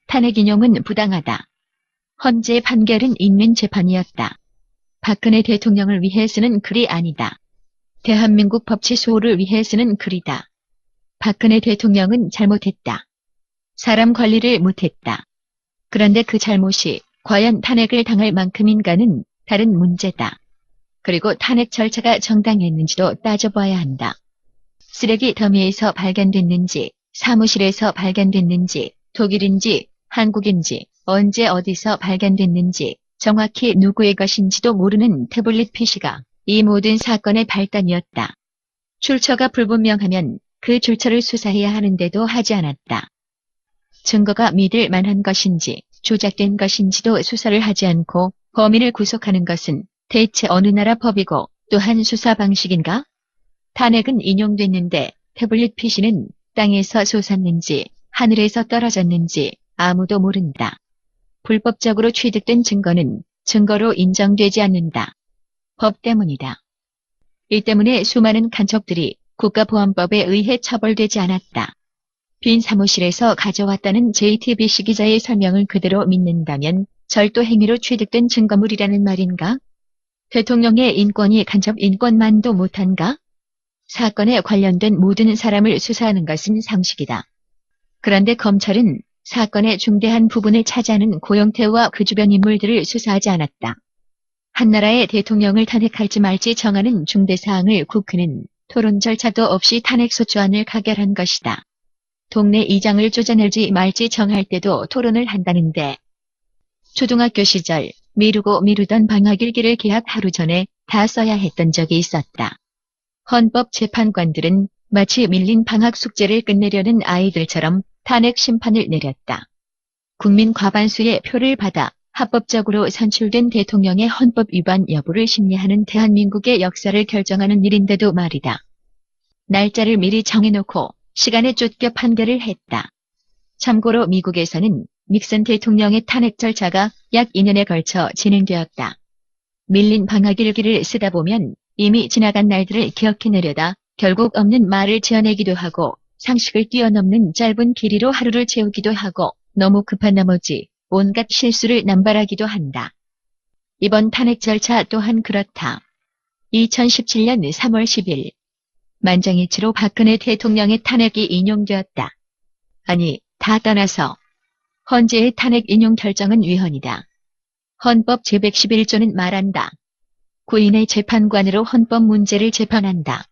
탄핵 인용은 부당하다. 헌재 판결은 있는 재판이었다. 박근혜 대통령을 위해 쓰는 글이 아니다. 대한민국 법치 수호를 위해 쓰는 글이다. 박근혜 대통령은 잘못했다. 사람 관리를 못했다. 그런데 그 잘못이 과연 탄핵을 당할 만큼인가는 다른 문제다. 그리고 탄핵 절차가 정당했는지도 따져봐야 한다. 쓰레기 더미에서 발견됐는지, 사무실에서 발견됐는지, 독일인지, 한국인지, 언제 어디서 발견됐는지, 정확히 누구의 것인지도 모르는 태블릿 PC가 이 모든 사건의 발단이었다. 출처가 불분명하면 그 출처를 수사해야 하는데도 하지 않았다. 증거가 믿을 만한 것인지 조작된 것인지도 수사를 하지 않고 범인을 구속하는 것은 대체 어느 나라 법이고 또한 수사 방식인가? 탄핵은 인용됐는데 태블릿 PC는 땅에서 솟았는지 하늘에서 떨어졌는지 아무도 모른다. 불법적으로 취득된 증거는 증거로 인정되지 않는다. 법 때문이다. 이 때문에 수많은 간첩들이 국가보안법에 의해 처벌되지 않았다. 빈 사무실에서 가져왔다는 JTBC 기자의 설명을 그대로 믿는다면 절도 행위로 취득된 증거물이라는 말인가? 대통령의 인권이 간첩 인권만도 못한가? 사건에 관련된 모든 사람을 수사하는 것은 상식이다. 그런데 검찰은 사건의 중대한 부분을 차지하는 고영태와 그 주변 인물들을 수사하지 않았다. 한 나라의 대통령을 탄핵할지 말지 정하는 중대사항을 국회는 토론 절차도 없이 탄핵소추안을 가결한 것이다. 동네 이장을 쫓아낼지 말지 정할 때도 토론을 한다는데 초등학교 시절 미루고 미루던 방학일기를 개학 하루 전에 다 써야 했던 적이 있었다. 헌법재판관들은 마치 밀린 방학 숙제를 끝내려는 아이들처럼 탄핵 심판을 내렸다. 국민 과반수의 표를 받아 합법적으로 선출된 대통령의 헌법 위반 여부를 심리하는 대한민국의 역사를 결정하는 일인데도 말이다. 날짜를 미리 정해놓고 시간에 쫓겨 판결을 했다. 참고로 미국에서는 닉슨 대통령의 탄핵 절차가 약 2년에 걸쳐 진행되었다. 밀린 방학일기를 쓰다 보면 이미 지나간 날들을 기억해내려다 결국 없는 말을 지어내기도 하고 상식을 뛰어넘는 짧은 길이로 하루를 채우기도 하고 너무 급한 나머지 온갖 실수를 남발하기도 한다. 이번 탄핵 절차 또한 그렇다. 2017년 3월 10일 만장일치로 박근혜 대통령의 탄핵이 인용되었다. 아니, 다 떠나서 헌재의 탄핵 인용 결정은 위헌이다. 헌법 제111조는 말한다. 9인의 재판관으로 헌법 문제를 재판한다.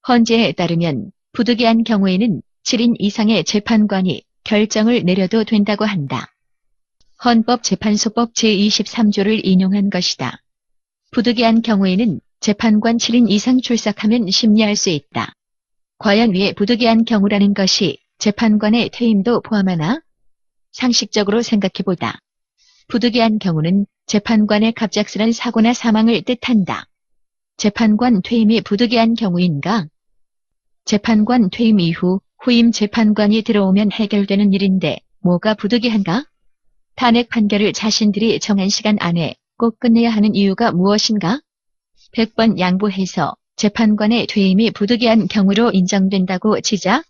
헌재에 따르면 부득이한 경우에는 7인 이상의 재판관이 결정을 내려도 된다고 한다. 헌법재판소법 제23조를 인용한 것이다. 부득이한 경우에는 재판관 7인 이상 출석하면 심리할 수 있다. 과연 위에 부득이한 경우라는 것이 재판관의 퇴임도 포함하나? 상식적으로 생각해보다. 부득이한 경우는 재판관의 갑작스런 사고나 사망을 뜻한다. 재판관 퇴임이 부득이한 경우인가? 재판관 퇴임 이후 후임 재판관이 들어오면 해결되는 일인데 뭐가 부득이한가? 탄핵 판결을 자신들이 정한 시간 안에 꼭 끝내야 하는 이유가 무엇인가? 100번 양보해서 재판관의 퇴임이 부득이한 경우로 인정된다고 치자?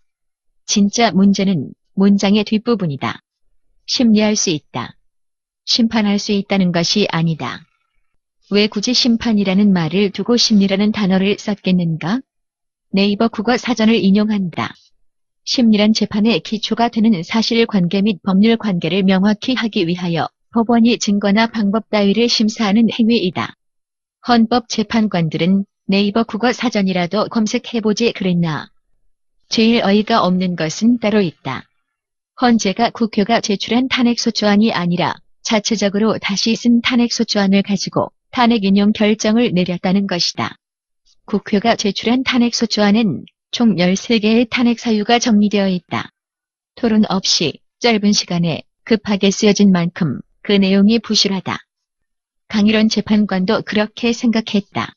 진짜 문제는 문장의 뒷부분이다. 심리할 수 있다. 심판할 수 있다는 것이 아니다. 왜 굳이 심판이라는 말을 두고 심리라는 단어를 썼겠는가? 네이버 국어 사전을 인용한다. 심리란 재판의 기초가 되는 사실관계 및 법률관계를 명확히 하기 위하여 법원이 증거나 방법 따위를 심사하는 행위이다. 헌법재판관들은 네이버 국어 사전이라도 검색해보지 그랬나? 제일 어이가 없는 것은 따로 있다. 헌재가 국회가 제출한 탄핵소추안이 아니라 자체적으로 다시 쓴 탄핵소추안을 가지고 탄핵 인용 결정을 내렸다는 것이다. 국회가 제출한 탄핵소추안엔 총 13개의 탄핵 사유가 정리되어 있다. 토론 없이 짧은 시간에 급하게 쓰여진 만큼 그 내용이 부실하다. 강일원 재판관도 그렇게 생각했다.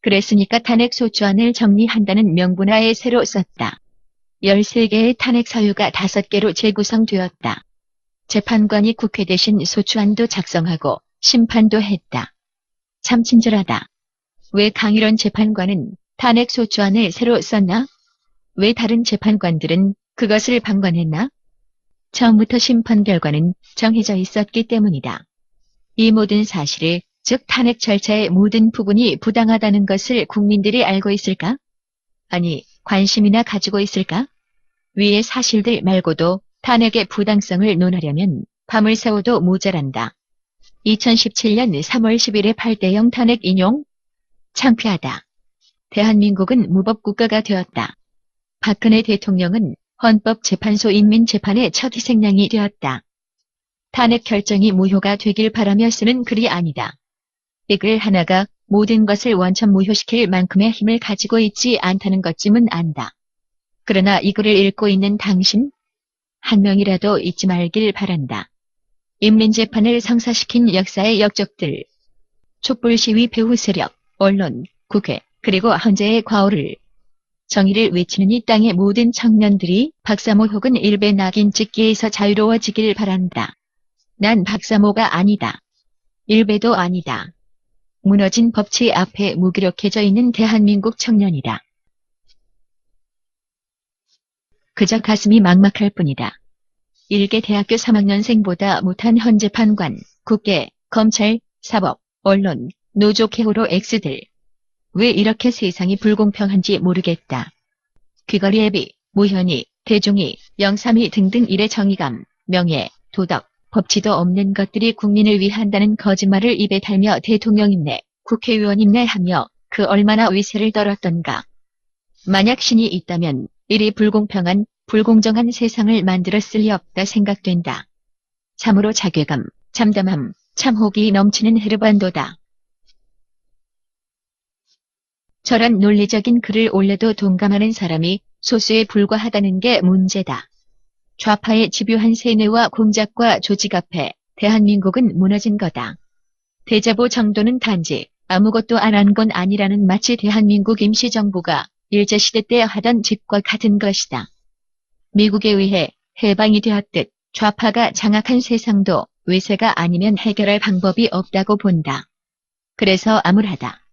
그랬으니까 탄핵소추안을 정리한다는 명분하에 새로 썼다. 13개의 탄핵 사유가 5개로 재구성되었다. 재판관이 국회 대신 소추안도 작성하고 심판도 했다. 참 친절하다. 왜 강일원 재판관은 탄핵소추안을 새로 썼나? 왜 다른 재판관들은 그것을 방관했나? 처음부터 심판 결과는 정해져 있었기 때문이다. 이 모든 사실을, 즉 탄핵 절차의 모든 부분이 부당하다는 것을 국민들이 알고 있을까? 아니, 관심이나 가지고 있을까? 위의 사실들 말고도 탄핵의 부당성을 논하려면 밤을 새워도 모자란다. 2017년 3월 10일에 8대0 탄핵 인용? 창피하다. 대한민국은 무법국가가 되었다. 박근혜 대통령은 헌법재판소 인민재판의 첫 희생양이 되었다. 탄핵 결정이 무효가 되길 바라며 쓰는 글이 아니다. 이 글 하나가 모든 것을 원천 무효시킬 만큼의 힘을 가지고 있지 않다는 것쯤은 안다. 그러나 이 글을 읽고 있는 당신? 한 명이라도 잊지 말길 바란다. 인민재판을 성사시킨 역사의 역적들. 촛불시위 배후 세력, 언론, 국회, 그리고 헌재의 과오를, 정의를 외치는 이 땅의 모든 청년들이 박사모 혹은 일베 낙인 찍기에서 자유로워지길 바란다. 난 박사모가 아니다. 일베도 아니다. 무너진 법치 앞에 무기력해져 있는 대한민국 청년이다. 그저 가슴이 막막할 뿐이다. 일개 대학교 3학년생보다 못한 헌재판관, 국회, 검찰, 사법, 언론, 노조 케호로 X들. 왜 이렇게 세상이 불공평한지 모르겠다. 귀걸이 애비, 무현이, 대중이, 영삼이 등등 일의 정의감, 명예, 도덕, 법치도 없는 것들이 국민을 위한다는 거짓말을 입에 달며 대통령임내, 국회의원임내 하며 그 얼마나 위세를 떨었던가. 만약 신이 있다면 이리 불공평한, 불공정한 세상을 만들었을 리 없다 생각된다. 참으로 자괴감, 참담함, 참혹이 넘치는 헤르반도다. 저런 논리적인 글을 올려도 동감하는 사람이 소수에 불과하다는 게 문제다. 좌파의 집요한 세뇌와 공작과 조직 앞에 대한민국은 무너진 거다. 대자보 정도는 단지 아무것도 안 한 건 아니라는 마치 대한민국 임시정부가 일제시대 때 하던 짓과 같은 것이다. 미국에 의해 해방이 되었듯 좌파가 장악한 세상도 외세가 아니면 해결할 방법이 없다고 본다. 그래서 암울하다.